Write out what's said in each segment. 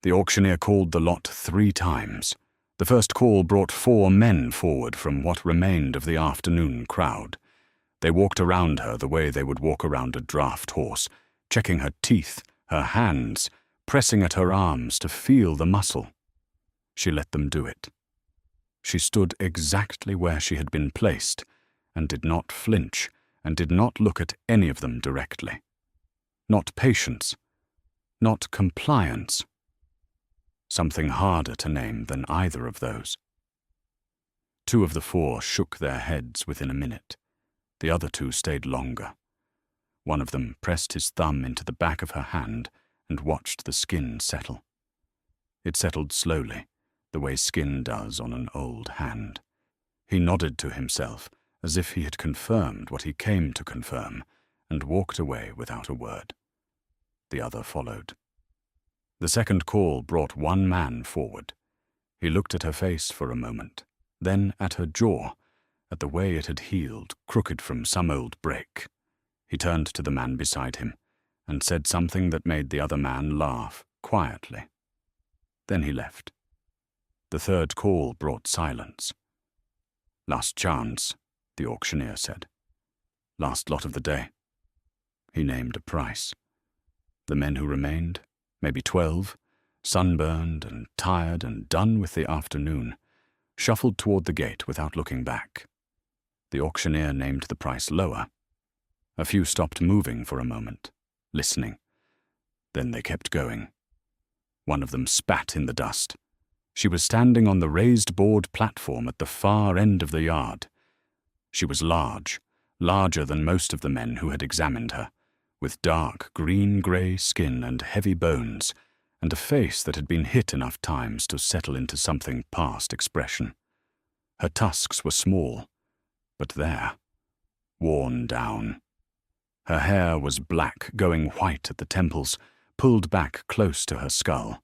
The auctioneer called the lot 3 times. The first call brought 4 men forward from what remained of the afternoon crowd. They walked around her the way they would walk around a draft horse, checking her teeth, her hands, pressing at her arms to feel the muscle. She let them do it. She stood exactly where she had been placed, and did not flinch, and did not look at any of them directly. Not patience, not compliance. Something harder to name than either of those. 2 of the 4 shook their heads within a minute. The other 2 stayed longer. One of them pressed his thumb into the back of her hand and watched the skin settle. It settled slowly, the way skin does on an old hand. He nodded to himself, as if he had confirmed what he came to confirm, and walked away without a word. The other followed. The second call brought 1 man forward. He looked at her face for a moment, then at her jaw, at the way it had healed, crooked from some old break. He turned to the man beside him, and said something that made the other man laugh, quietly. Then he left. The third call brought silence. "Last chance," the auctioneer said. "Last lot of the day." He named a price. The men who remained, maybe 12, sunburned and tired and done with the afternoon, shuffled toward the gate without looking back. The auctioneer named the price lower. A few stopped moving for a moment, listening. Then they kept going. One of them spat in the dust. She was standing on the raised board platform at the far end of the yard. She was large, larger than most of the men who had examined her, with dark green-grey skin and heavy bones, and a face that had been hit enough times to settle into something past expression. Her tusks were small, but there, worn down. Her hair was black, going white at the temples, pulled back close to her skull.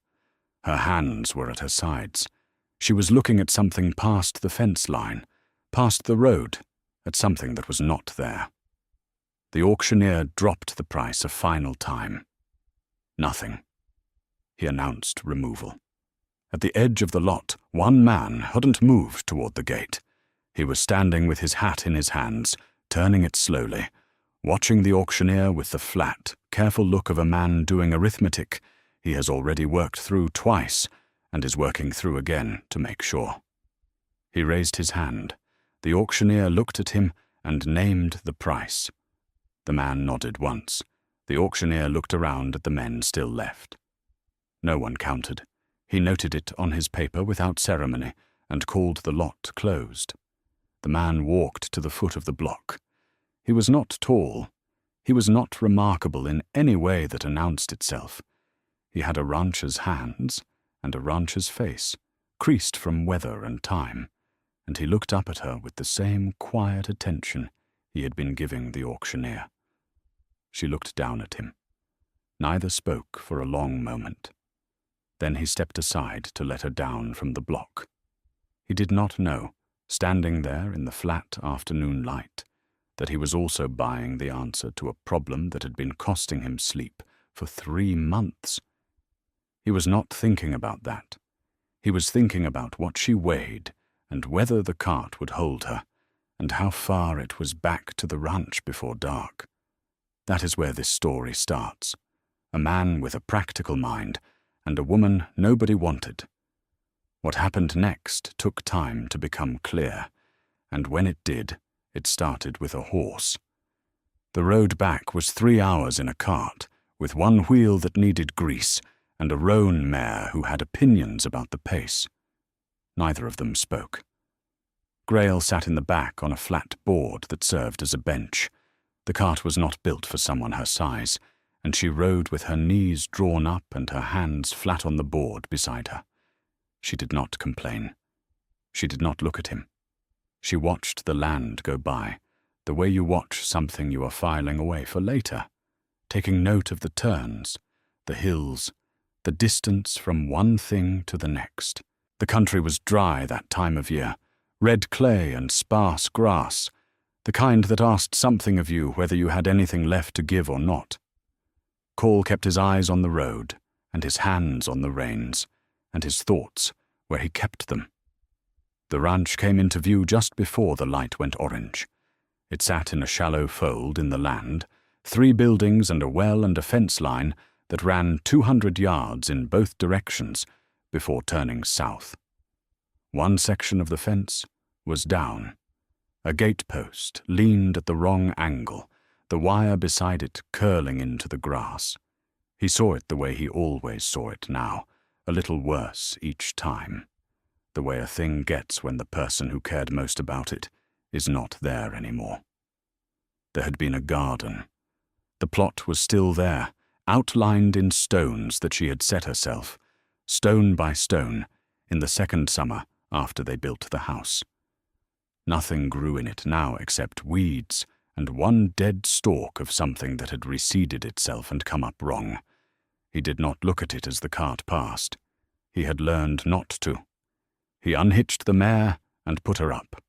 Her hands were at her sides. She was looking at something past the fence line, past the road, at something that was not there. The auctioneer dropped the price a final time. Nothing. He announced removal. At the edge of the lot, 1 man hadn't moved toward the gate. He was standing with his hat in his hands, turning it slowly, watching the auctioneer with the flat, careful look of a man doing arithmetic he has already worked through twice and is working through again to make sure. He raised his hand. The auctioneer looked at him and named the price. The man nodded once. The auctioneer looked around at the men still left. No one counted. He noted it on his paper without ceremony and called the lot closed. The man walked to the foot of the block. He was not tall. He was not remarkable in any way that announced itself. He had a rancher's hands and a rancher's face, creased from weather and time, and he looked up at her with the same quiet attention he had been giving the auctioneer. She looked down at him. Neither spoke for a long moment. Then he stepped aside to let her down from the block. He did not know, standing there in the flat afternoon light, that he was also buying the answer to a problem that had been costing him sleep for 3 months. He was not thinking about that. He was thinking about what she weighed and whether the cart would hold her, and how far it was back to the ranch before dark. That is where this story starts. A man with a practical mind, and a woman nobody wanted. What happened next took time to become clear, and when it did, it started with a horse. The road back was 3 hours in a cart, with 1 wheel that needed grease, and a roan mare who had opinions about the pace. Neither of them spoke. Grail sat in the back on a flat board that served as a bench. The cart was not built for someone her size, and she rode with her knees drawn up and her hands flat on the board beside her. She did not complain. She did not look at him. She watched the land go by, the way you watch something you are filing away for later, taking note of the turns, the hills, the distance from one thing to the next. The country was dry that time of year, red clay and sparse grass, the kind that asked something of you whether you had anything left to give or not. Cole kept his eyes on the road, and his hands on the reins, and his thoughts where he kept them. The ranch came into view just before the light went orange. It sat in a shallow fold in the land, 3 buildings and a well and a fence line that ran 200 yards in both directions before turning south. One section of the fence was down. A gatepost leaned at the wrong angle, the wire beside it curling into the grass. He saw it the way he always saw it now, a little worse each time. The way a thing gets when the person who cared most about it is not there anymore. There had been a garden. The plot was still there, outlined in stones that she had set herself, stone by stone, in the second summer after they built the house. Nothing grew in it now except weeds and one dead stalk of something that had reseeded itself and come up wrong. He did not look at it as the cart passed. He had learned not to. He unhitched the mare and put her up.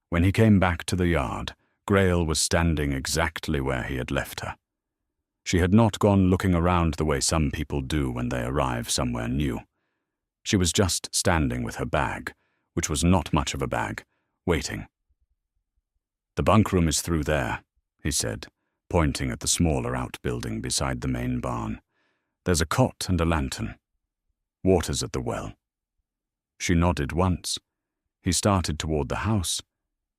When he came back to the yard, Grail was standing exactly where he had left her. She had not gone looking around the way some people do when they arrive somewhere new. She was just standing with her bag, which was not much of a bag, waiting. "The bunk room is through there," he said, pointing at the smaller outbuilding beside the main barn. "There's a cot and a lantern. Water's at the well." She nodded once. He started toward the house,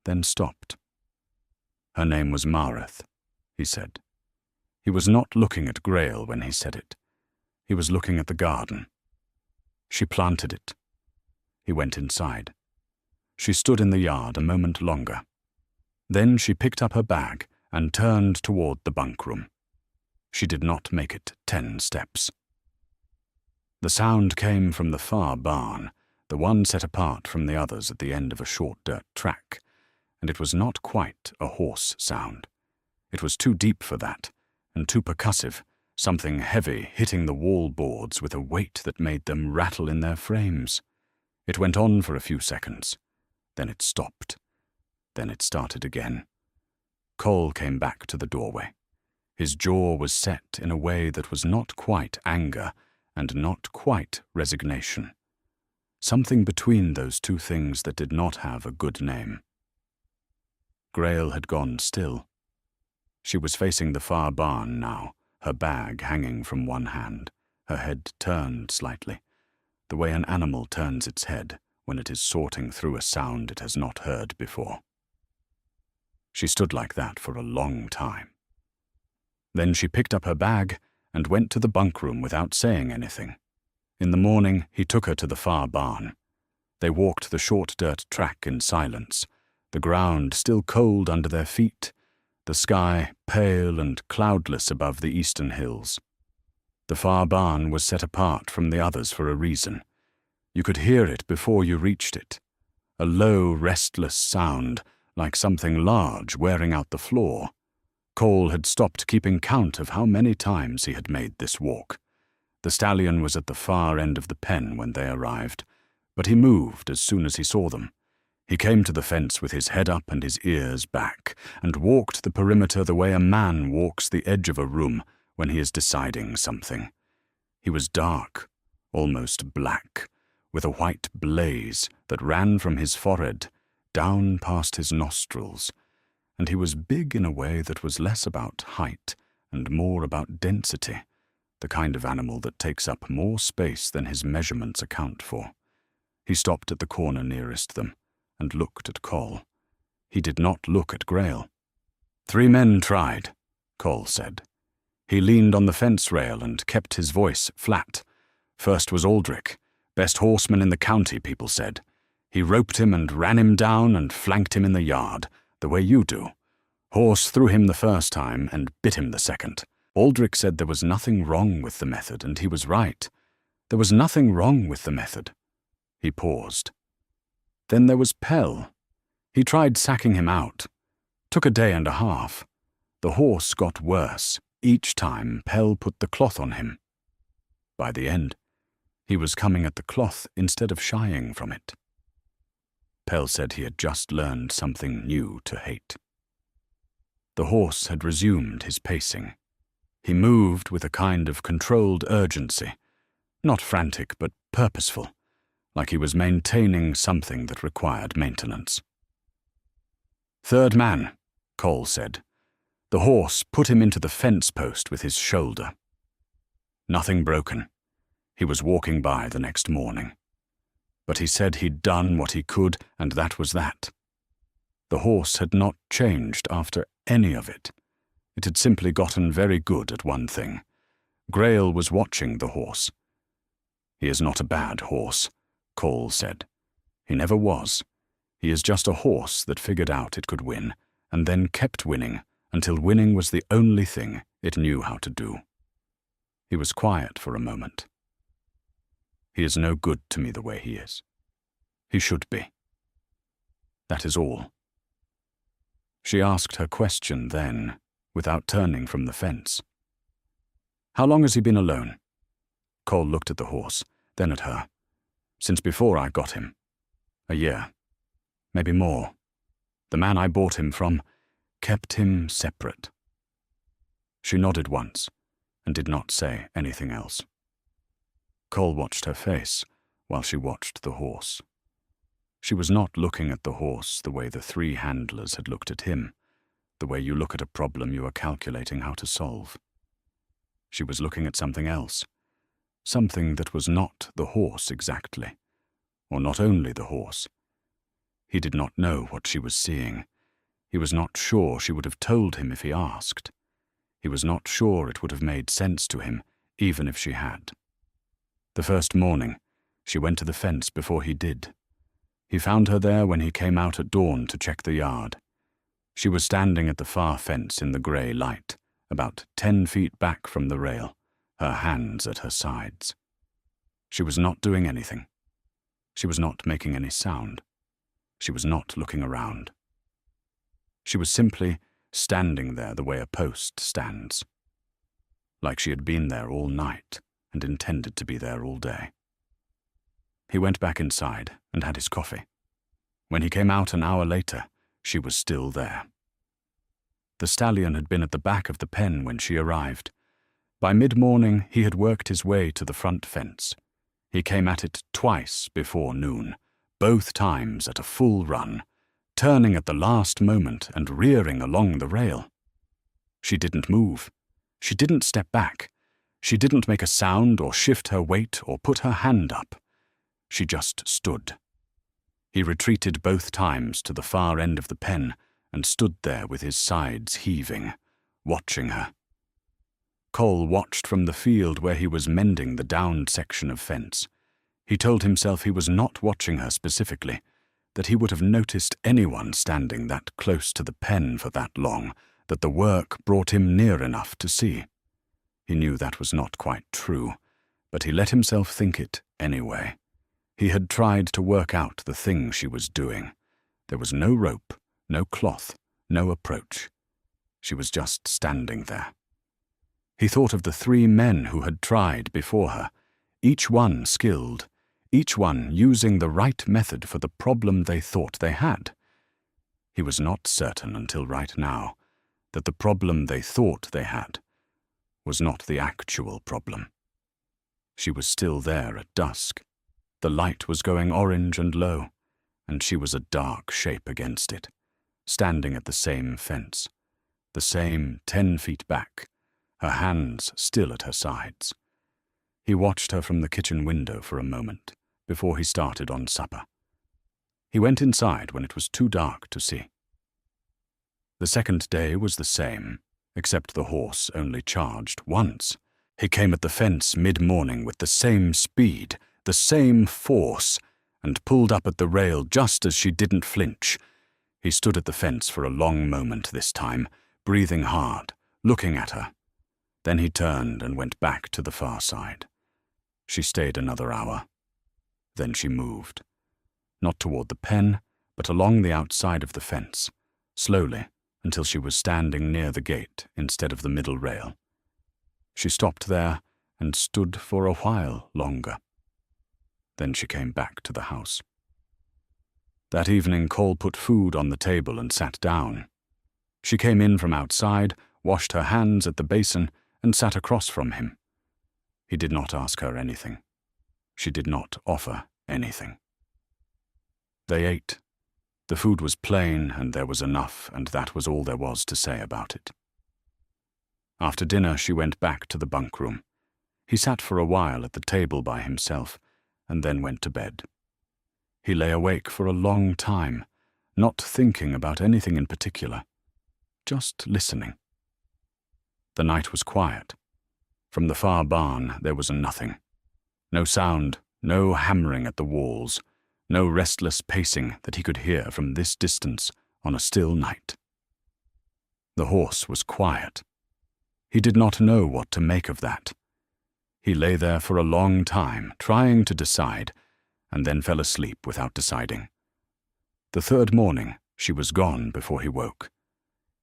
then stopped. "Her name was Mareth," he said. He was not looking at Grail when he said it. He was looking at the garden. She planted it. He went inside. She stood in the yard a moment longer. Then she picked up her bag and turned toward the bunk room. She did not make it 10 steps. The sound came from the far barn, the one set apart from the others at the end of a short dirt track, and it was not quite a horse sound. It was too deep for that, and too percussive, something heavy hitting the wall boards with a weight that made them rattle in their frames. It went on for a few seconds. Then it stopped. Then it started again. Cole came back to the doorway. His jaw was set in a way that was not quite anger and not quite resignation. Something between those two things that did not have a good name. Grail had gone still. She was facing the far barn now, her bag hanging from one hand, her head turned slightly, the way an animal turns its head when it is sorting through a sound it has not heard before. She stood like that for a long time. Then she picked up her bag and went to the bunk room without saying anything. In the morning, he took her to the far barn. They walked the short dirt track in silence, the ground still cold under their feet, the sky pale and cloudless above the eastern hills. The far barn was set apart from the others for a reason. You could hear it before you reached it, a low, restless sound, like something large wearing out the floor. Cole had stopped keeping count of how many times he had made this walk. The stallion was at the far end of the pen when they arrived, but he moved as soon as he saw them. He came to the fence with his head up and his ears back, and walked the perimeter the way a man walks the edge of a room when he is deciding something. He was dark, almost black, with a white blaze that ran from his forehead down past his nostrils, and he was big in a way that was less about height and more about density, the kind of animal that takes up more space than his measurements account for. He stopped at the corner nearest them and looked at Cole. He did not look at Grail. 3 men tried, Cole said. He leaned on the fence rail and kept his voice flat. First was Aldrich, best horseman in the county, people said. He roped him and ran him down and flanked him in the yard, the way you do. Horse threw him the first time and bit him the second. Aldrich said there was nothing wrong with the method, and he was right. There was nothing wrong with the method. He paused. Then there was Pell. He tried sacking him out. Took a day and a half. The horse got worse. Each time Pell put the cloth on him. By the end, he was coming at the cloth instead of shying from it. Pell said he had just learned something new to hate. The horse had resumed his pacing. He moved with a kind of controlled urgency, not frantic but purposeful, like he was maintaining something that required maintenance. "Third man," Cole said. The horse put him into the fence post with his shoulder. Nothing broken. He was walking by the next morning. But he said he'd done what he could, and that was that. The horse had not changed after any of it. It had simply gotten very good at one thing. Grail was watching the horse. "He is not a bad horse," Cole said. "He never was. He is just a horse that figured out it could win, and then kept winning until winning was the only thing it knew how to do." He was quiet for a moment. "He is no good to me the way he is. He should be. That is all." She asked her question then, without turning from the fence. "How long has he been alone?" Cole looked at the horse, then at her. "Since before I got him. A year. Maybe more. The man I bought him from kept him separate." She nodded once, and did not say anything else. Cole watched her face while she watched the horse. She was not looking at the horse the way the three handlers had looked at him, the way you look at a problem you are calculating how to solve. She was looking at something else, something that was not the horse exactly, or not only the horse. He did not know what she was seeing. He was not sure she would have told him if he asked. He was not sure it would have made sense to him, even if she had. The first morning, she went to the fence before he did. He found her there when he came out at dawn to check the yard. She was standing at the far fence in the grey light, about 10 feet back from the rail, her hands at her sides. She was not doing anything. She was not making any sound. She was not looking around. She was simply standing there the way a post stands, like she had been there all night and intended to be there all day. He went back inside and had his coffee. When he came out an hour later, she was still there. The stallion had been at the back of the pen when she arrived. By mid-morning, he had worked his way to the front fence. He came at it twice before noon, both times at a full run, turning at the last moment and rearing along the rail. She didn't move. She didn't step back. She didn't make a sound or shift her weight or put her hand up. She just stood. He retreated both times to the far end of the pen and stood there with his sides heaving, watching her. Cole watched from the field where he was mending the downed section of fence. He told himself he was not watching her specifically, that he would have noticed anyone standing that close to the pen for that long, that the work brought him near enough to see. He knew that was not quite true, but he let himself think it anyway. He had tried to work out the thing she was doing. There was no rope, no cloth, no approach. She was just standing there. He thought of the 3 men who had tried before her, each one skilled, each one using the right method for the problem they thought they had. He was not certain until right now that the problem they thought they had was not the actual problem. She was still there at dusk. The light was going orange and low, and she was a dark shape against it, standing at the same fence, the same 10 feet back, her hands still at her sides. He watched her from the kitchen window for a moment before he started on supper. He went inside when it was too dark to see. The second day was the same, except the horse only charged once. He came at the fence mid-morning with the same speed, the same force, and pulled up at the rail just as she didn't flinch. He stood at the fence for a long moment this time, breathing hard, looking at her. Then he turned and went back to the far side. She stayed another hour. Then she moved. Not toward the pen, but along the outside of the fence, slowly, until she was standing near the gate instead of the middle rail. She stopped there and stood for a while longer. Then she came back to the house. That evening, Cole put food on the table and sat down. She came in from outside, washed her hands at the basin, and sat across from him. He did not ask her anything. She did not offer anything. They ate. The food was plain, and there was enough, and that was all there was to say about it. After dinner, she went back to the bunk room. He sat for a while at the table by himself, and then went to bed. He lay awake for a long time, not thinking about anything in particular, just listening. The night was quiet. From the far barn there was nothing. No sound, no hammering at the walls, no restless pacing that he could hear from this distance on a still night. The horse was quiet. He did not know what to make of that. He lay there for a long time, trying to decide, and then fell asleep without deciding. The third morning, she was gone before he woke.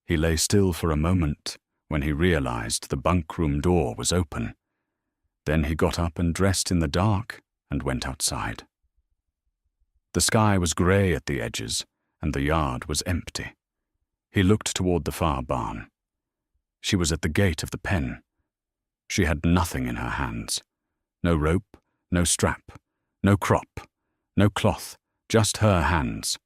He lay still for a moment when he realized the bunk room door was open. Then he got up and dressed in the dark and went outside. The sky was grey at the edges, and the yard was empty. He looked toward the far barn. She was at the gate of the pen. She had nothing in her hands. No rope, no strap, no crop, no cloth, just her hands.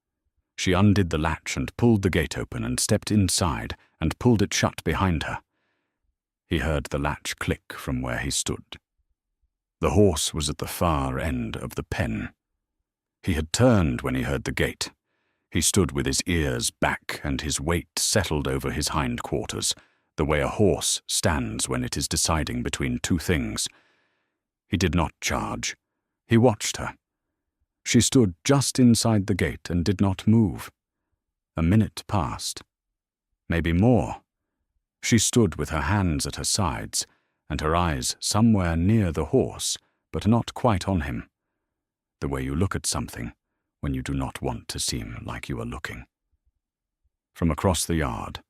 She undid the latch and pulled the gate open and stepped inside and pulled it shut behind her. He heard the latch click from where he stood. The horse was at the far end of the pen. He had turned when he heard the gate. He stood with his ears back and his weight settled over his hindquarters, the way a horse stands when it is deciding between two things. He did not charge. He watched her. She stood just inside the gate and did not move. A minute passed. Maybe more. She stood with her hands at her sides and her eyes somewhere near the horse, but not quite on him. The way you look at something when you do not want to seem like you are looking. From across the yard,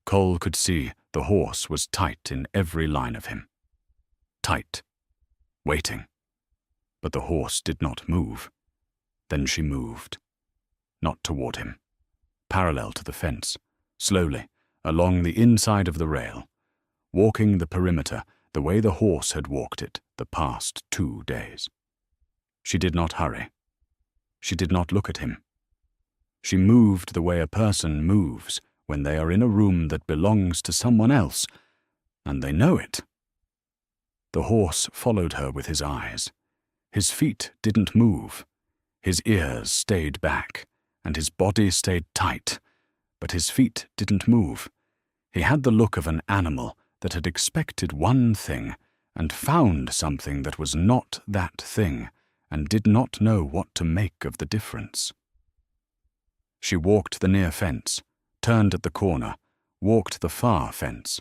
Cole could see the horse was tight in every line of him. Tight. Waiting. But the horse did not move. Then she moved. Not toward him. Parallel to the fence, slowly, along the inside of the rail, walking the perimeter the way the horse had walked it the past 2 days. She did not hurry. She did not look at him. She moved the way a person moves when they are in a room that belongs to someone else, and they know it. The horse followed her with his eyes. His feet didn't move. His ears stayed back, and his body stayed tight, but his feet didn't move. He had the look of an animal that had expected one thing and found something that was not that thing, and did not know what to make of the difference. She walked the near fence, turned at the corner, walked the far fence.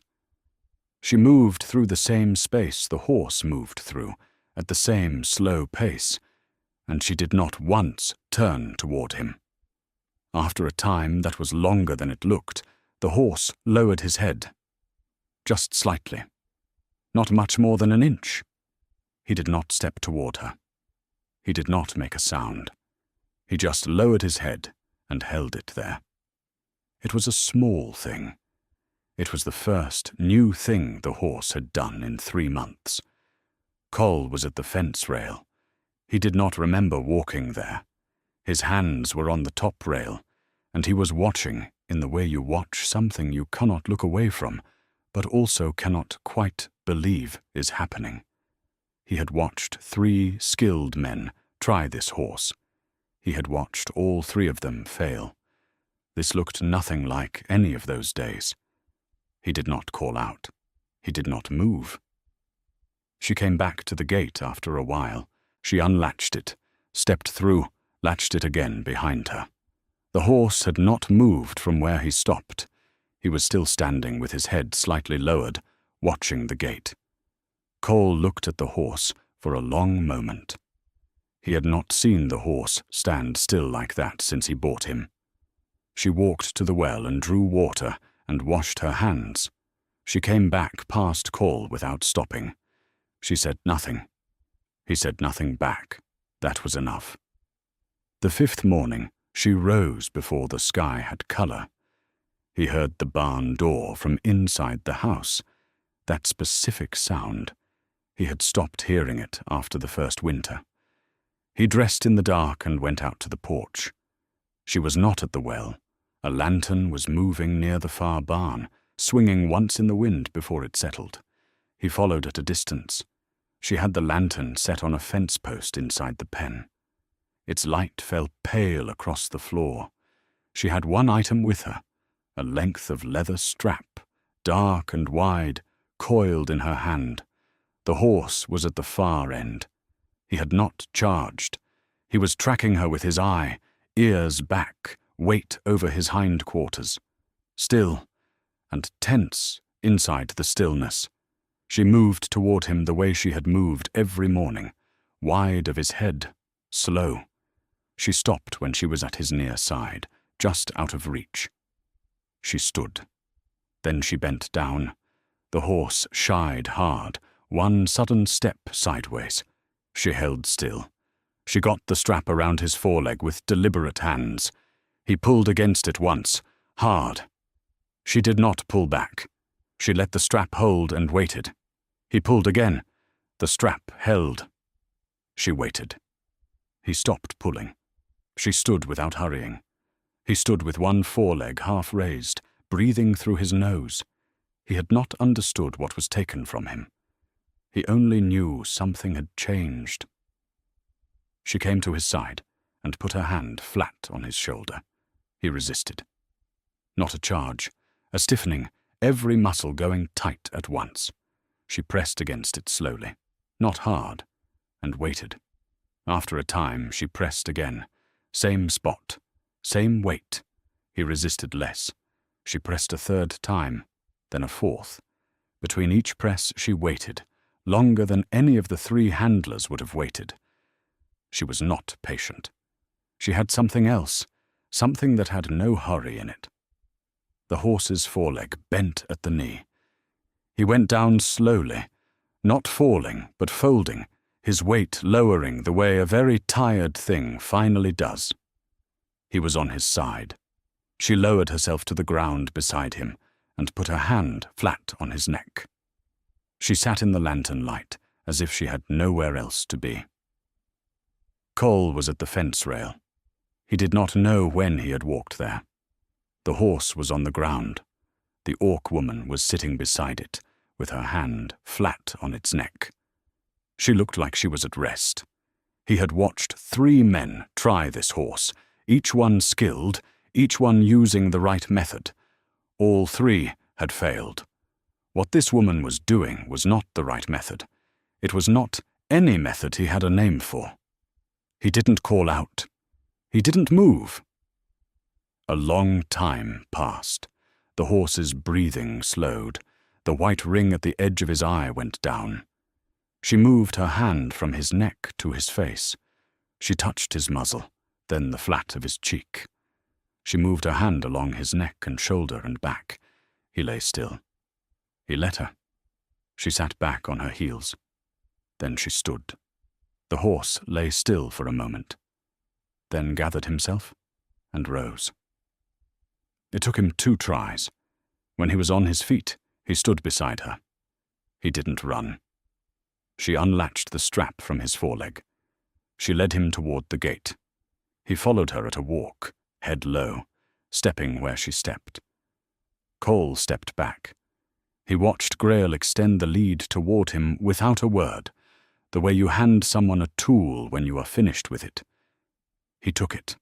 She moved through the same space the horse moved through, at the same slow pace, and she did not once turn toward him. After a time that was longer than it looked, the horse lowered his head. Just slightly. Not much more than an inch. He did not step toward her. He did not make a sound. He just lowered his head and held it there. It was a small thing. It was the first new thing the horse had done in 3 months. Cole was at the fence rail. He did not remember walking there. His hands were on the top rail, and he was watching in the way you watch something you cannot look away from, but also cannot quite believe is happening. He had watched 3 skilled men try this horse. He had watched all 3 of them fail. This looked nothing like any of those days. He did not call out. He did not move. She came back to the gate after a while. She unlatched it, stepped through, latched it again behind her. The horse had not moved from where he stopped. He was still standing with his head slightly lowered, watching the gate. Cole looked at the horse for a long moment. He had not seen the horse stand still like that since he bought him. She walked to the well and drew water and washed her hands. She came back past Cole without stopping. She said nothing. He said nothing back. That was enough. The 5th morning, she rose before the sky had color. He heard the barn door from inside the house. That specific sound. He had stopped hearing it after the first winter. He dressed in the dark and went out to the porch. She was not at the well. A lantern was moving near the far barn, swinging once in the wind before it settled. He followed at a distance. She had the lantern set on a fence post inside the pen. Its light fell pale across the floor. She had one item with her, a length of leather strap, dark and wide, coiled in her hand. The horse was at the far end. He had not charged. He was tracking her with his eye, ears back, weight over his hindquarters. Still and tense inside the stillness. She moved toward him the way she had moved every morning, wide of his head, slow. She stopped when she was at his near side, just out of reach. She stood. Then she bent down. The horse shied hard, one sudden step sideways. She held still. She got the strap around his foreleg with deliberate hands. He pulled against it once, hard. She did not pull back. She let the strap hold and waited. He pulled again. The strap held. She waited. He stopped pulling. She stood without hurrying. He stood with one foreleg half raised, breathing through his nose. He had not understood what was taken from him. He only knew something had changed. She came to his side and put her hand flat on his shoulder. He resisted. Not a charge, a stiffening, every muscle going tight at once. She pressed against it slowly, not hard, and waited. After a time, she pressed again. Same spot, same weight. He resisted less. She pressed a third time, then a fourth. Between each press, she waited, longer than any of the three handlers would have waited. She was not patient. She had something else, something that had no hurry in it. The horse's foreleg bent at the knee. He went down slowly, not falling, but folding, his weight lowering the way a very tired thing finally does. He was on his side. She lowered herself to the ground beside him and put her hand flat on his neck. She sat in the lantern light as if she had nowhere else to be. Cole was at the fence rail. He did not know when he had walked there. The horse was on the ground. The orc woman was sitting beside it, with her hand flat on its neck. She looked like she was at rest. He had watched 3 men try this horse, each one skilled, each one using the right method. All 3 had failed. What this woman was doing was not the right method. It was not any method he had a name for. He didn't call out. He didn't move. A long time passed. The horse's breathing slowed. The white ring at the edge of his eye went down. She moved her hand from his neck to his face. She touched his muzzle, then the flat of his cheek. She moved her hand along his neck and shoulder and back. He lay still. He let her. She sat back on her heels. Then she stood. The horse lay still for a moment, then gathered himself and rose. It took him 2 tries. When he was on his feet, he stood beside her. He didn't run. She unlatched the strap from his foreleg. She led him toward the gate. He followed her at a walk, head low, stepping where she stepped. Cole stepped back. He watched Grail extend the lead toward him without a word, the way you hand someone a tool when you are finished with it. He took it.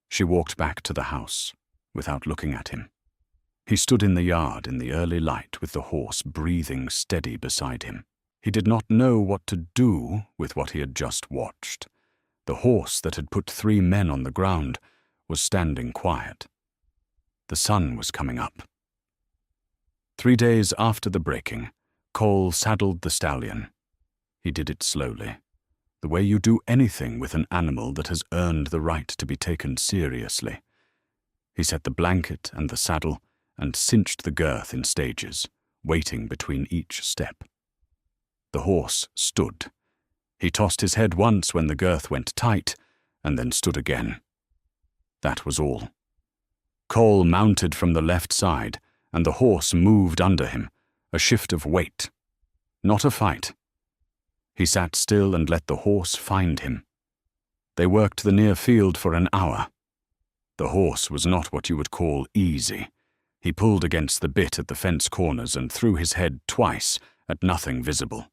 She walked back to the house, without looking at him. He stood in the yard in the early light with the horse breathing steady beside him. He did not know what to do with what he had just watched. The horse that had put 3 men on the ground was standing quiet. The sun was coming up. 3 days after the breaking, Cole saddled the stallion. He did it slowly, the way you do anything with an animal that has earned the right to be taken seriously. He set the blanket and the saddle and cinched the girth in stages, waiting between each step. The horse stood. He tossed his head once when the girth went tight, and then stood again. That was all. Cole mounted from the left side, and the horse moved under him, a shift of weight, not a fight. He sat still and let the horse find him. They worked the near field for an hour. The horse was not what you would call easy. He pulled against the bit at the fence corners and threw his head twice at nothing visible.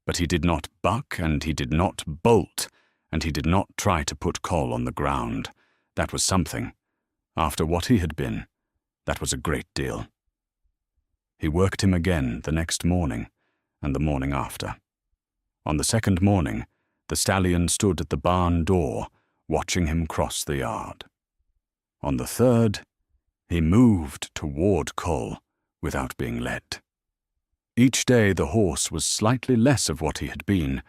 But he did not buck, and he did not bolt, and he did not try to put Coll on the ground. That was something. After what he had been, that was a great deal. He worked him again the next morning, and the morning after. On the second morning, the stallion stood at the barn door, watching him cross the yard. On the third, he moved toward Coll without being led. Each day the horse was slightly less of what he had been,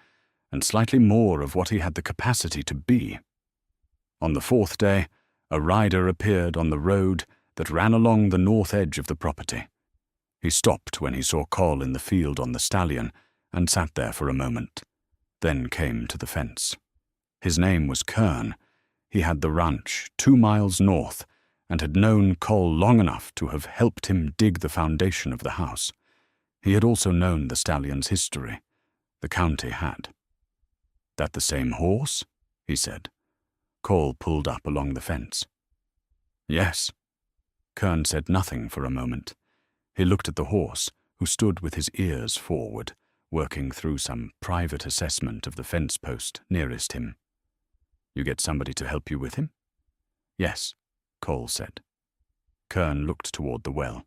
and slightly more of what he had the capacity to be. On the fourth day, a rider appeared on the road that ran along the north edge of the property. He stopped when he saw Coll in the field on the stallion and sat there for a moment, then came to the fence. His name was Kern. He had the ranch 2 miles north and had known Coll long enough to have helped him dig the foundation of the house. He had also known the stallion's history. The county had. "That the same horse?" he said. Coll pulled up along the fence. "Yes." Kern said nothing for a moment. He looked at the horse, who stood with his ears forward, working through some private assessment of the fence post nearest him. "You get somebody to help you with him?" "Yes," Coll said. Kern looked toward the well.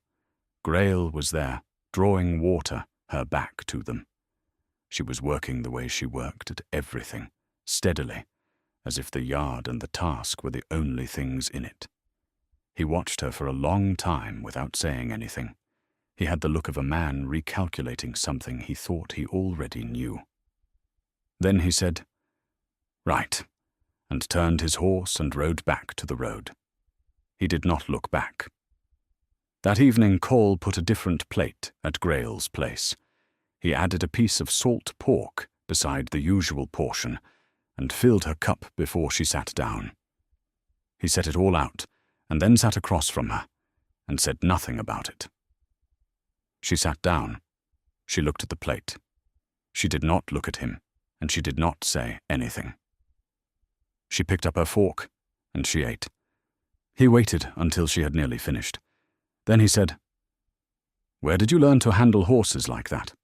Grail was there, drawing water, her back to them. She was working the way she worked at everything, steadily, as if the yard and the task were the only things in it. He watched her for a long time without saying anything. He had the look of a man recalculating something he thought he already knew. Then he said, "Right," and turned his horse and rode back to the road. He did not look back. That evening Coll put a different plate at Grail's place. He added a piece of salt pork beside the usual portion and filled her cup before she sat down. He set it all out and then sat across from her and said nothing about it. She sat down. She looked at the plate. She did not look at him, and she did not say anything. She picked up her fork, and she ate. He waited until she had nearly finished. Then he said, "Where did you learn to handle horses like that?"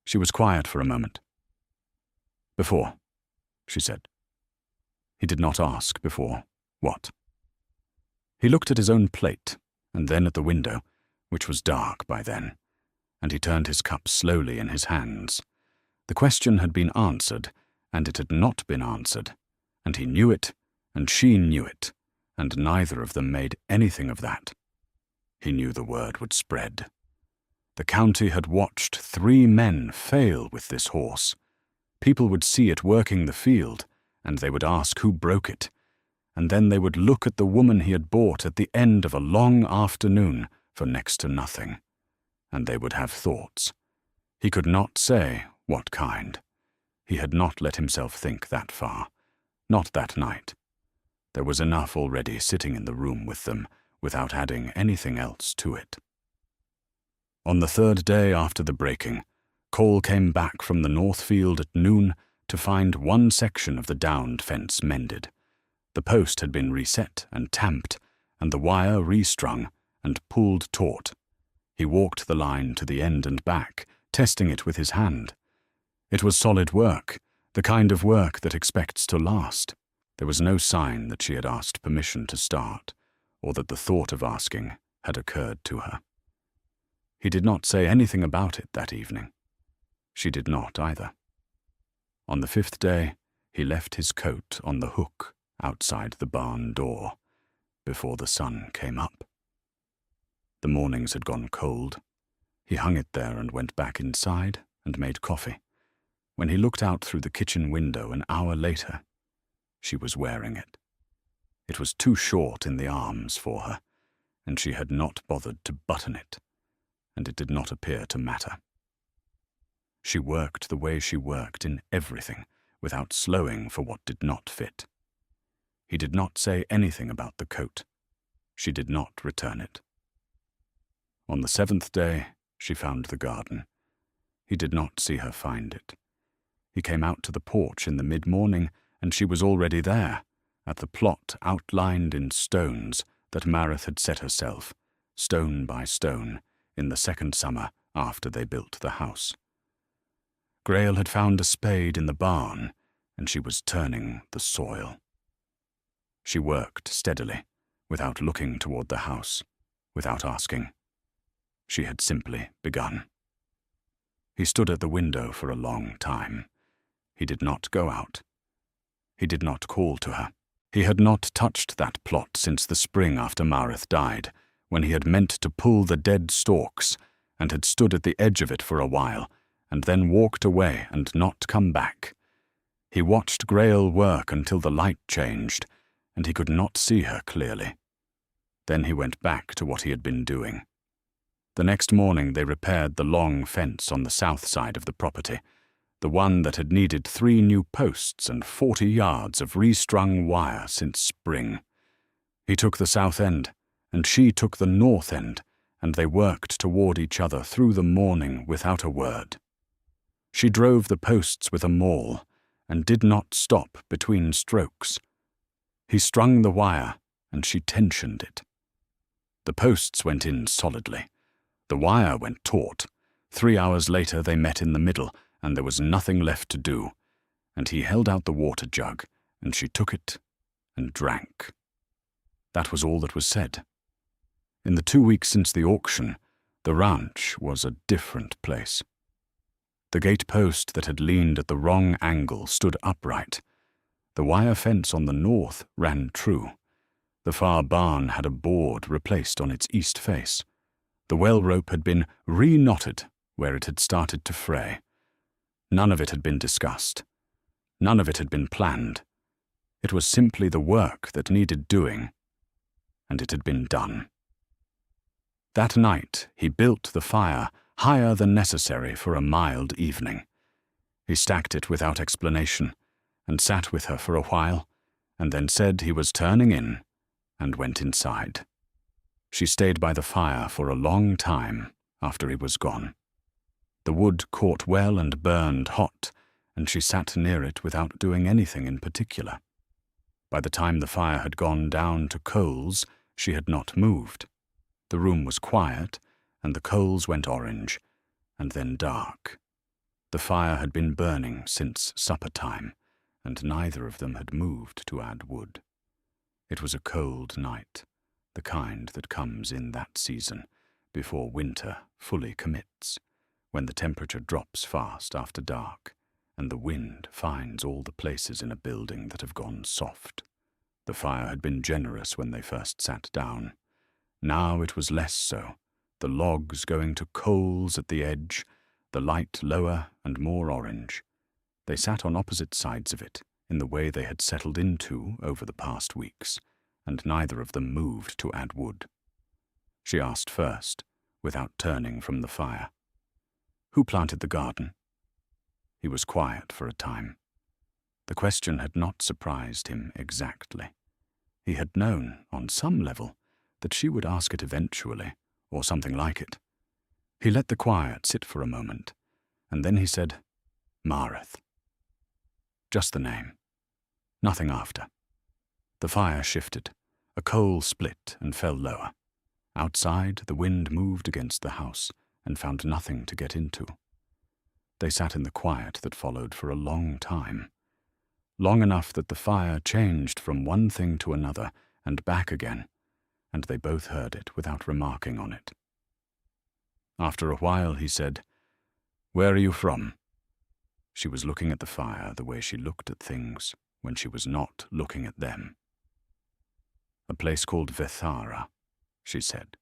She was quiet for a moment. "Before," she said. He did not ask before what. He looked at his own plate, and then at the window, which was dark by then, and he turned his cup slowly in his hands. The question had been answered, and it had not been answered, and he knew it, and she knew it, and neither of them made anything of that. He knew the word would spread. The county had watched 3 men fail with this horse. People would see it working the field, and they would ask who broke it, and then they would look at the woman he had bought at the end of a long afternoon for next to nothing, and they would have thoughts. He could not say what kind. He had not let himself think that far. Not that night. There was enough already sitting in the room with them, without adding anything else to it. On the third day after the breaking, Coll came back from the north field at noon to find one section of the downed fence mended. The post had been reset and tamped, and the wire restrung and pulled taut. He walked the line to the end and back, testing it with his hand. It was solid work, the kind of work that expects to last. There was no sign that she had asked permission to start, or that the thought of asking had occurred to her. He did not say anything about it that evening. She did not either. On the 5th day, he left his coat on the hook outside the barn door, before the sun came up. The mornings had gone cold. He hung it there and went back inside and made coffee. When he looked out through the kitchen window an hour later, she was wearing it. It was too short in the arms for her, and she had not bothered to button it, and it did not appear to matter. She worked the way she worked in everything, without slowing for what did not fit. He did not say anything about the coat. She did not return it. On the 7th day, she found the garden. He did not see her find it. He came out to the porch in the mid-morning, and she was already there, at the plot outlined in stones that Marith had set herself, stone by stone, in the second summer after they built the house. Grail had found a spade in the barn, and she was turning the soil. She worked steadily, without looking toward the house, without asking. She had simply begun. He stood at the window for a long time. He did not go out. He did not call to her. He had not touched that plot since the spring after Marith died, when he had meant to pull the dead stalks, and had stood at the edge of it for a while, and then walked away and not come back. He watched Grail work until the light changed, and he could not see her clearly. Then he went back to what he had been doing. The next morning they repaired the long fence on the south side of the property, the one that had needed 3 new posts and 40 yards of restrung wire since spring. He took the south end, and she took the north end, and they worked toward each other through the morning without a word. She drove the posts with a maul, and did not stop between strokes. He strung the wire, and she tensioned it. The posts went in solidly. The wire went taut. 3 hours later they met in the middle, and there was nothing left to do, and he held out the water jug, and she took it and drank. That was all that was said. In the 2 weeks since the auction, the ranch was a different place. The gate post that had leaned at the wrong angle stood upright. The wire fence on the north ran true. The far barn had a board replaced on its east face. The well rope had been re-knotted where it had started to fray. None of it had been discussed. None of it had been planned. It was simply the work that needed doing, and it had been done. That night he built the fire higher than necessary for a mild evening. He stacked it without explanation, and sat with her for a while, and then said he was turning in, and went inside. She stayed by the fire for a long time after he was gone. The wood caught well and burned hot, and she sat near it without doing anything in particular. By the time the fire had gone down to coals, she had not moved. The room was quiet, and the coals went orange, and then dark. The fire had been burning since supper time, and neither of them had moved to add wood. It was a cold night, the kind that comes in that season, before winter fully commits, when the temperature drops fast after dark, and the wind finds all the places in a building that have gone soft. The fire had been generous when they first sat down. Now it was less so, the logs going to coals at the edge, the light lower and more orange. They sat on opposite sides of it, in the way they had settled into over the past weeks, and neither of them moved to add wood. She asked first, without turning from the fire, "Who planted the garden?" He was quiet for a time. The question had not surprised him exactly. He had known, on some level, that she would ask it eventually, or something like it. He let the quiet sit for a moment, and then he said, "Marith." Just the name. Nothing after. The fire shifted. A coal split and fell lower. Outside, the wind moved against the house and found nothing to get into. They sat in the quiet that followed for a long time. Long enough that the fire changed from one thing to another and back again, and they both heard it without remarking on it. After a while he said, "Where are you from?" She was looking at the fire the way she looked at things when she was not looking at them. "A place called Vethara," she said.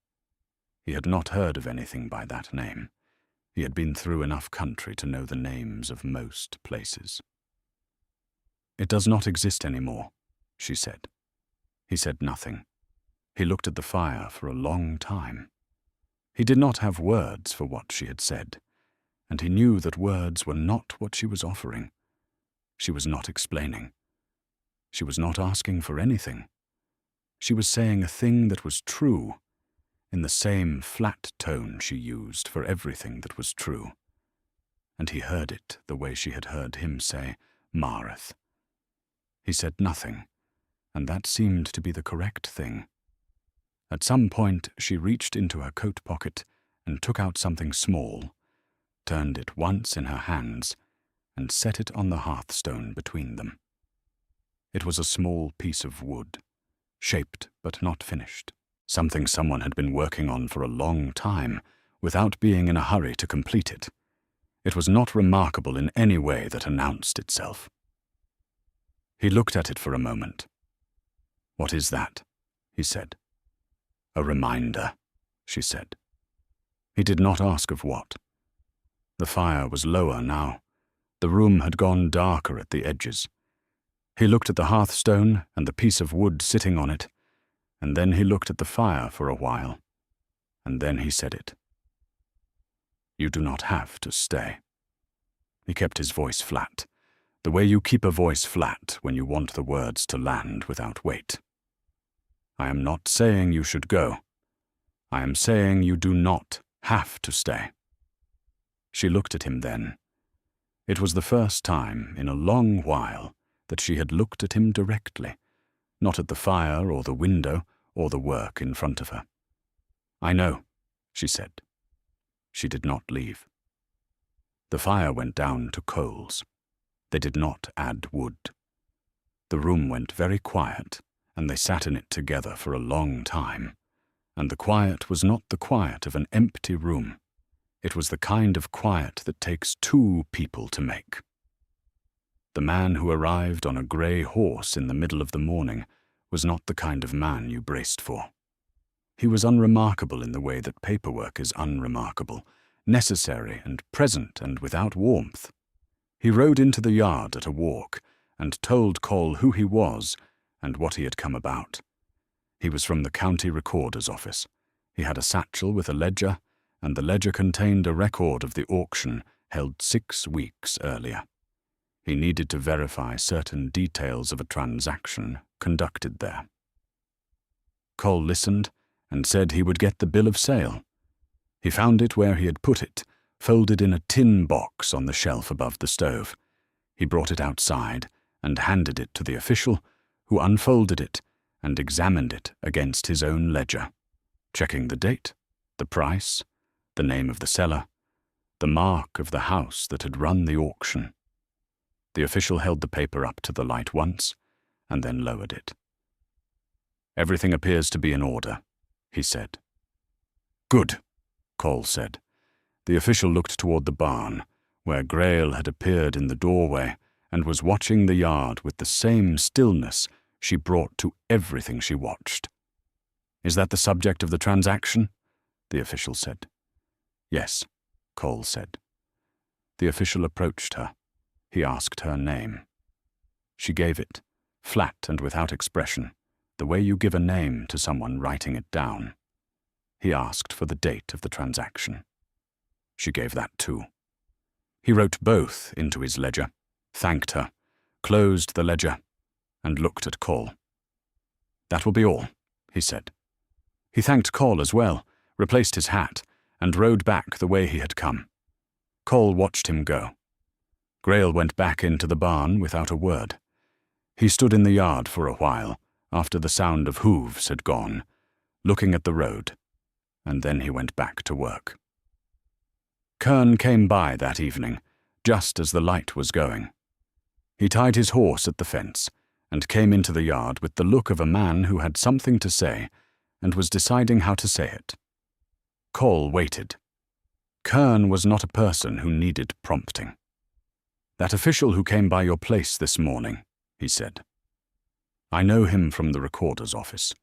He had not heard of anything by that name. He had been through enough country to know the names of most places. "It does not exist anymore," she said. He said nothing. He looked at the fire for a long time. He did not have words for what she had said, and he knew that words were not what she was offering. She was not explaining. She was not asking for anything. She was saying a thing that was true, in the same flat tone she used for everything that was true. And he heard it the way she had heard him say, Mareth. He said nothing, and that seemed to be the correct thing. At some point she reached into her coat pocket and took out something small, turned it once in her hands, and set it on the hearthstone between them. It was a small piece of wood, shaped but not finished, something someone had been working on for a long time, without being in a hurry to complete it. It was not remarkable in any way that announced itself. He looked at it for a moment. "What is that?" he said. "A reminder," she said. He did not ask of what. The fire was lower now. The room had gone darker at the edges. He looked at the hearthstone and the piece of wood sitting on it, and then he looked at the fire for a while, and then he said it. "You do not have to stay." He kept his voice flat, the way you keep a voice flat when you want the words to land without weight. "I am not saying you should go. I am saying you do not have to stay." She looked at him then. It was the first time in a long while that she had looked at him directly, not at the fire or the window or the work in front of her. "I know," she said. She did not leave. The fire went down to coals. They did not add wood. The room went very quiet, and they sat in it together for a long time, and the quiet was not the quiet of an empty room. It was the kind of quiet that takes two people to make. The man who arrived on a grey horse in the middle of the morning was not the kind of man you braced for. He was unremarkable in the way that paperwork is unremarkable, necessary and present and without warmth. He rode into the yard at a walk and told Cole who he was and what he had come about. He was from the county recorder's office. He had a satchel with a ledger, and the ledger contained a record of the auction held 6 weeks earlier. He needed to verify certain details of a transaction conducted there. Cole listened and said he would get the bill of sale. He found it where he had put it, folded in a tin box on the shelf above the stove. He brought it outside and handed it to the official, who unfolded it and examined it against his own ledger, checking the date, the price, the name of the seller, the mark of the house that had run the auction. The official held the paper up to the light once, and then lowered it. "Everything appears to be in order," he said. "Good," Cole said. The official looked toward the barn, where Grail had appeared in the doorway and was watching the yard with the same stillness she brought to everything she watched. "Is that the subject of the transaction?" the official said. "Yes," Cole said. The official approached her. He asked her name. She gave it, flat and without expression, the way you give a name to someone writing it down. He asked for the date of the transaction. She gave that too. He wrote both into his ledger, thanked her, closed the ledger, and looked at Cole. "That will be all," he said. He thanked Cole as well, replaced his hat, and rode back the way he had come. Cole watched him go. Grail went back into the barn without a word. He stood in the yard for a while, after the sound of hooves had gone, looking at the road, and then he went back to work. Kern came by that evening, just as the light was going. He tied his horse at the fence, and came into the yard with the look of a man who had something to say, and was deciding how to say it. Cole waited. Kern was not a person who needed prompting. "That official who came by your place this morning," he said. "I know him from the recorder's office.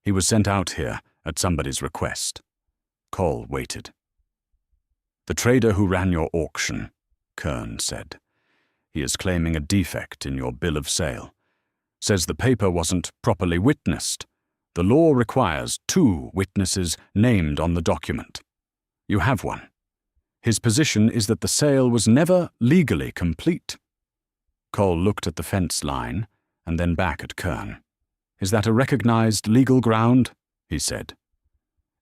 He was sent out here at somebody's request." Cole waited. "The trader who ran your auction," Kern said. "He is claiming a defect in your bill of sale. Says the paper wasn't properly witnessed. The law requires 2 witnesses named on the document. You have one. His position is that the sale was never legally complete." Cole looked at the fence line and then back at Kern. "Is that a recognized legal ground?" he said.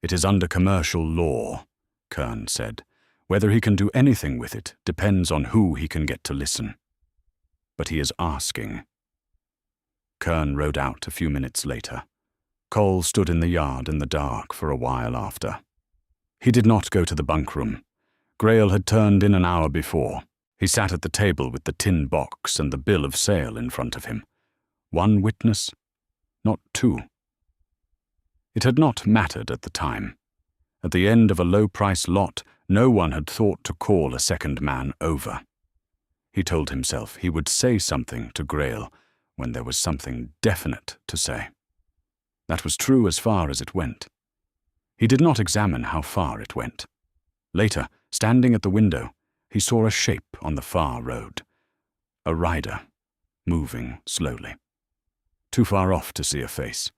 "It is under commercial law," Kern said. "Whether he can do anything with it depends on who he can get to listen. But he is asking." Kern rode out a few minutes later. Cole stood in the yard in the dark for a while after. He did not go to the bunk room. Grail had turned in an hour before. He sat at the table with the tin box and the bill of sale in front of him. One witness, not two. It had not mattered at the time. At the end of a low-price lot, no one had thought to call a second man over. He told himself he would say something to Grail when there was something definite to say. That was true as far as it went. He did not examine how far it went. Later, standing at the window, he saw a shape on the far road. A rider, moving slowly. Too far off to see a face.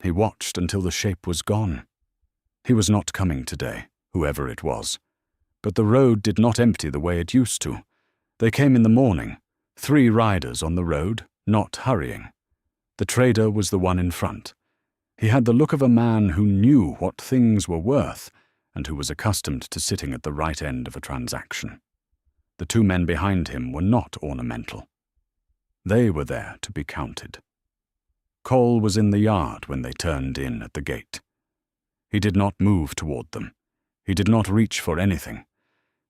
He watched until the shape was gone. He was not coming today, whoever it was. But the road did not empty the way it used to. They came in the morning, 3 riders on the road, not hurrying. The trader was the one in front. He had the look of a man who knew what things were worth and who was accustomed to sitting at the right end of a transaction. The 2 men behind him were not ornamental. They were there to be counted. Cole was in the yard when they turned in at the gate. He did not move toward them. He did not reach for anything.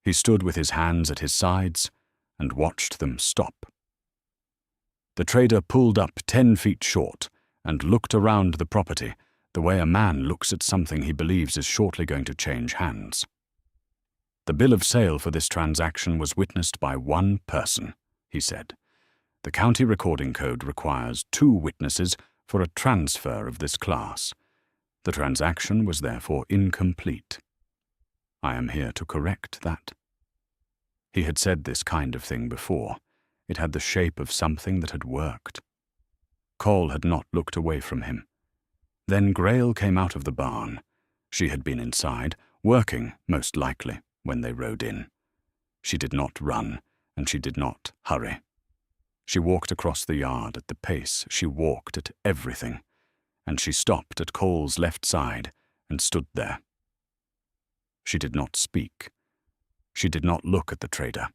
He stood with his hands at his sides and watched them stop. The trader pulled up 10 feet short and looked around the property the way a man looks at something he believes is shortly going to change hands. The bill of sale for this transaction was witnessed by 1 person, he said. The county recording code requires 2 witnesses for a transfer of this class. The transaction was therefore incomplete. I am here to correct that. He had said this kind of thing before. It had the shape of something that had worked. Cole had not looked away from him. Then Grail came out of the barn. She had been inside, working, most likely, when they rode in. She did not run, and she did not hurry. She walked across the yard at the pace she walked at everything, and she stopped at Cole's left side and stood there. She did not speak. She did not look at the trader.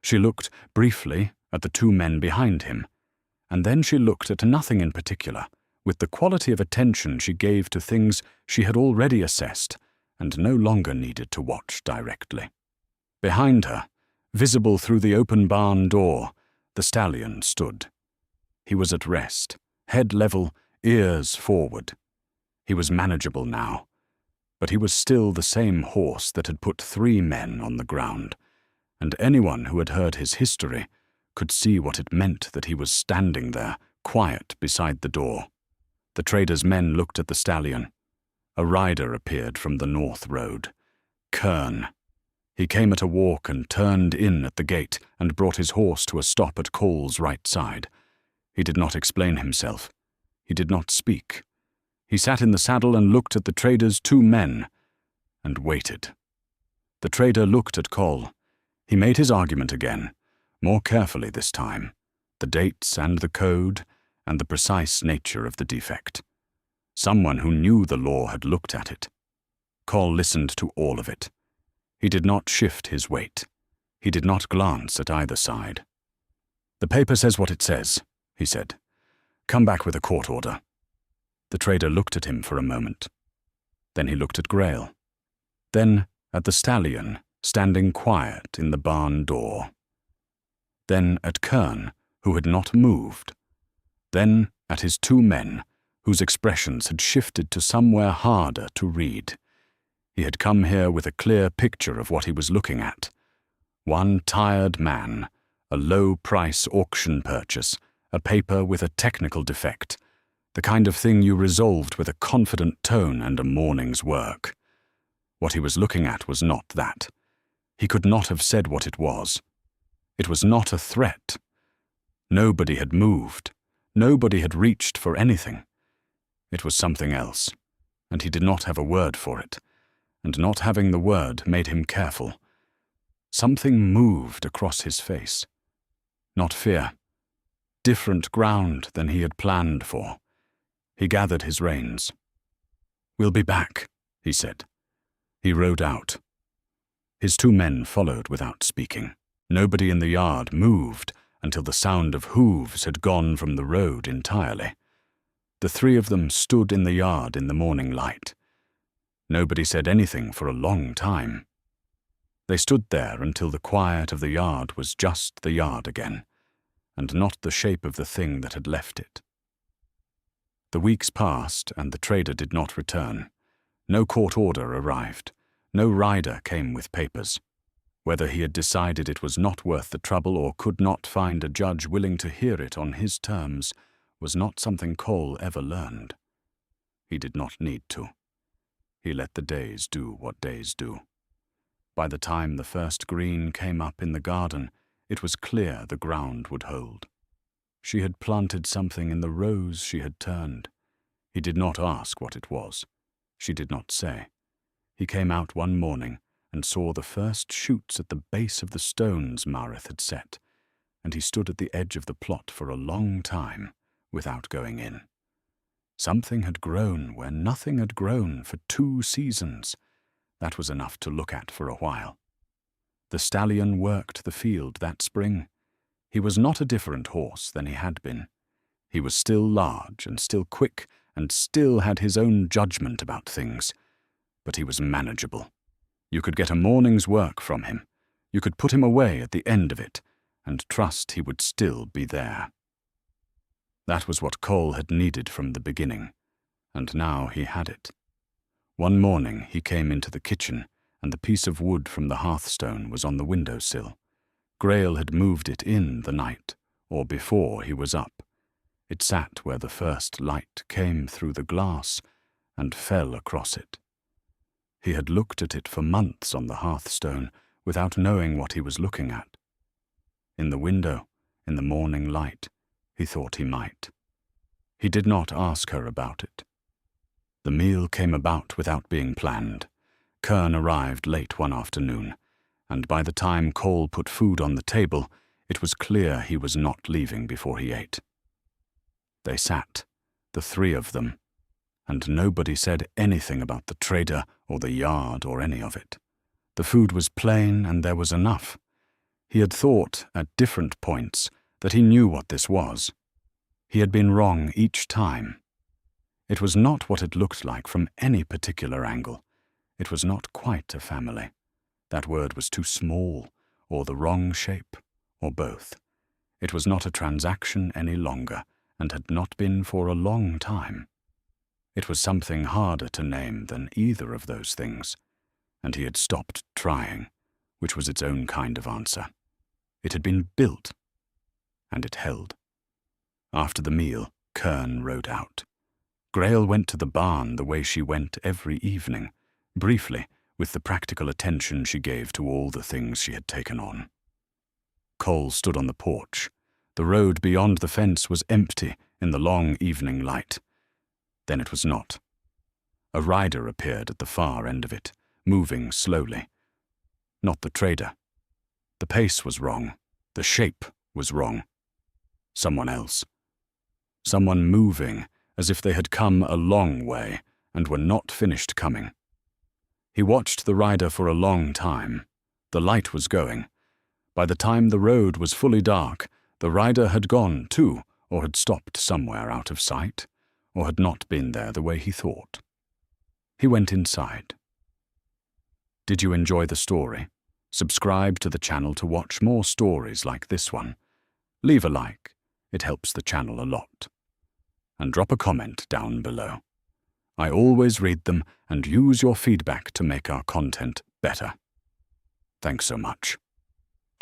She looked briefly at the 2 men behind him, and then she looked at nothing in particular, with the quality of attention she gave to things she had already assessed and no longer needed to watch directly. Behind her, visible through the open barn door, the Stallion stood. He was at rest, head level, ears forward. He was manageable now, but he was still the same horse that had put 3 men on the ground, and anyone who had heard his history could see what it meant that he was standing there, quiet beside the door. The trader's men looked at the Stallion. A rider appeared from the north road. Kern. He came at a walk and turned in at the gate and brought his horse to a stop at Cole's right side. He did not explain himself. He did not speak. He sat in the saddle and looked at the trader's 2 men and waited. The trader looked at Cole. He made his argument again, more carefully this time, the dates and the code and the precise nature of the defect. Someone who knew the law had looked at it. Cole listened to all of it. He did not shift his weight. He did not glance at either side. "The paper says what it says," he said. "Come back with a court order." The trader looked at him for a moment. Then he looked at Grail. Then at the Stallion, standing quiet in the barn door. Then at Kern, who had not moved. Then at his 2 men, whose expressions had shifted to somewhere harder to read. He had come here with a clear picture of what he was looking at. One tired man, a low-price auction purchase, a paper with a technical defect, the kind of thing you resolved with a confident tone and a morning's work. What he was looking at was not that. He could not have said what it was. It was not a threat. Nobody had moved. Nobody had reached for anything. It was something else, and he did not have a word for it, and not having the word made him careful. Something moved across his face. Not fear. Different ground than he had planned for. He gathered his reins. "We'll be back," he said. He rode out. His 2 men followed without speaking. Nobody in the yard moved until the sound of hooves had gone from the road entirely. The 3 of them stood in the yard in the morning light. Nobody said anything for a long time. They stood there until the quiet of the yard was just the yard again, and not the shape of the thing that had left it. The weeks passed, and the trader did not return. No court order arrived. No rider came with papers. Whether he had decided it was not worth the trouble or could not find a judge willing to hear it on his terms was not something Cole ever learned. He did not need to. He let the days do what days do. By the time the first green came up in the garden, it was clear the ground would hold. She had planted something in the rows she had turned. He did not ask what it was. She did not say. He came out one morning and saw the first shoots at the base of the stones Marith had set, and he stood at the edge of the plot for a long time without going in. Something had grown where nothing had grown for 2 seasons. That was enough to look at for a while. The stallion worked the field that spring. He was not a different horse than he had been. He was still large and still quick and still had his own judgment about things, but he was manageable. You could get a morning's work from him. You could put him away at the end of it and trust he would still be there. That was what Cole had needed from the beginning, and now he had it. One morning he came into the kitchen, and the piece of wood from the hearthstone was on the windowsill. Grail had moved it in the night, or before he was up. It sat where the first light came through the glass and fell across it. He had looked at it for months on the hearthstone without knowing what he was looking at. In the window, in the morning light, he thought he might. He did not ask her about it. The meal came about without being planned. Kern arrived late one afternoon, and by the time Cole put food on the table, it was clear he was not leaving before he ate. They sat, the 3 of them, and nobody said anything about the trader or the yard or any of it. The food was plain and there was enough. He had thought, at different points, that he knew what this was. He had been wrong each time. It was not what it looked like from any particular angle. It was not quite a family. That word was too small, or the wrong shape, or both. It was not a transaction any longer, and had not been for a long time. It was something harder to name than either of those things, and he had stopped trying, which was its own kind of answer. It had been built, and it held. After the meal, Kern rode out. Grail went to the barn the way she went every evening, briefly, with the practical attention she gave to all the things she had taken on. Cole stood on the porch. The road beyond the fence was empty in the long evening light. Then it was not. A rider appeared at the far end of it, moving slowly. Not the trader. The pace was wrong. The shape was wrong. Someone else. Someone moving, as if they had come a long way and were not finished coming. He watched the rider for a long time. The light was going. By the time the road was fully dark, the rider had gone too, or had stopped somewhere out of sight, or had not been there the way he thought. He went inside. Did you enjoy the story? Subscribe to the channel to watch more stories like this one. Leave a like. It helps the channel a lot. And drop a comment down below. I always read them and use your feedback to make our content better. Thanks so much.